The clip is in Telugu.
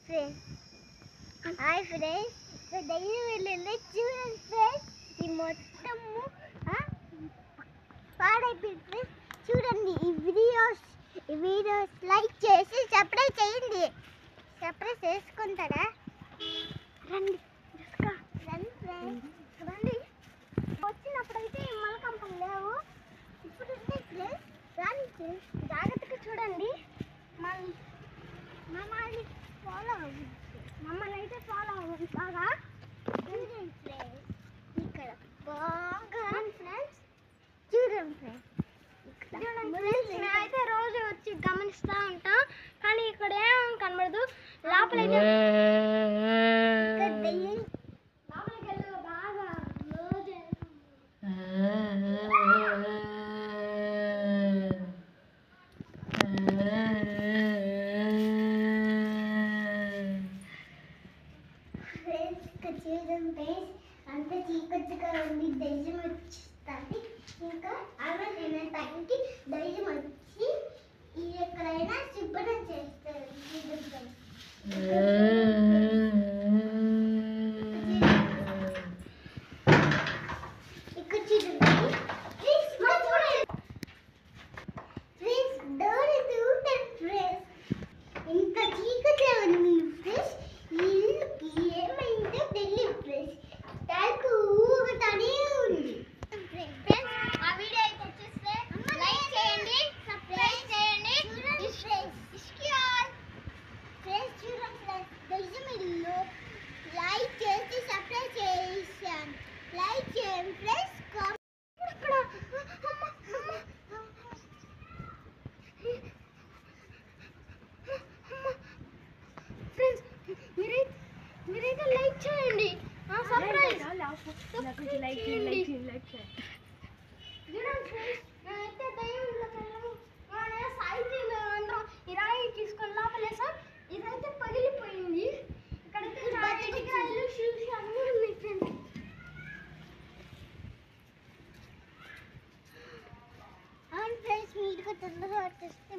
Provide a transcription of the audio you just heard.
ఫ్రెండ్స్ హాయ్ ఫ్రెండ్స్ డైలీ వెళ్ళండి చూడండి ఫ్రెండ్స్ ఈ మొత్తము పాడైపోయింది ఫ్రెండ్స్ చూడండి ఈ వీడియోస్ లైక్ చేసి సబ్స్క్రైబ్ చేయండి సబ్స్క్రైబ్ చేసుకుంటారా రండి రండి ఫ్రెండ్స్ రండి వచ్చినప్పుడైతే మన కంపెనీ లేవు ఇప్పుడు ఫ్రెండ్స్ రండి ఫ్రెండ్స్ జాగ్రత్తగా చూడండి మమ్మల్ని ఫాలో అవ్వండి మమ్మల్ని అయితే ఫాలో అవ్వండి బాగా చూడండి ఫ్రెండ్స్ ఇక్కడ బాగా ఫ్రెండ్స్ చూడండి ఫ్రెండ్స్ నేనైతే రోజు వచ్చి గమనిస్తూ ఉంటాం కానీ ఇక్కడ ఏం కనబడదు లోపలైతే లోపలికి వెళ్ళి బాగా రోజు చూడండి అంత చీకటిగా ఉంది దయ్యం వచ్చేస్తుంది ఇంకా అలా నేను టైంకి దయ్యం వచ్చి ఎక్కడైనా శుభ్రం చేస్తారు ఇక్కడ చూడండి ఇంత చీకటిగా ఉంది ఫ్రెండ్స్ ఏమైందో తెలియదు ఫ్రెండ్స్ తలకు ఊగుతానే ఉంది ఫ్రెండ్స్ ఆ వీడియో అయితే చూస్తే లైక్ చేయండి సబ్స్క్రైబ్ చేయండి ఫ్రెండ్స్ చూడండి ఫ్రెండ్స్ దయ్యమిల్లు లైక్ చేసి సబ్స్క్రైబ్ చేసాను లైక్ చేయండి ఫ్రెండ్స్ మీరైతే లైక్ చేయండి సబ్స్క్రైబ్ లైక్ చేయండి నేనైతే దయ్యంలోకి వెళ్ళాము సైకిల్ అందరం ఇరాయి తీసుకొని లోపలేసాం ఇదైతే పగిలిపోయింది ఇక్కడైతే రైలు షూస్ అన్నీ ఉన్నాయి ఫ్రెండ్స్ అవును ఫ్రెండ్స్ మీకు తొందరగా వచ్చేస్తే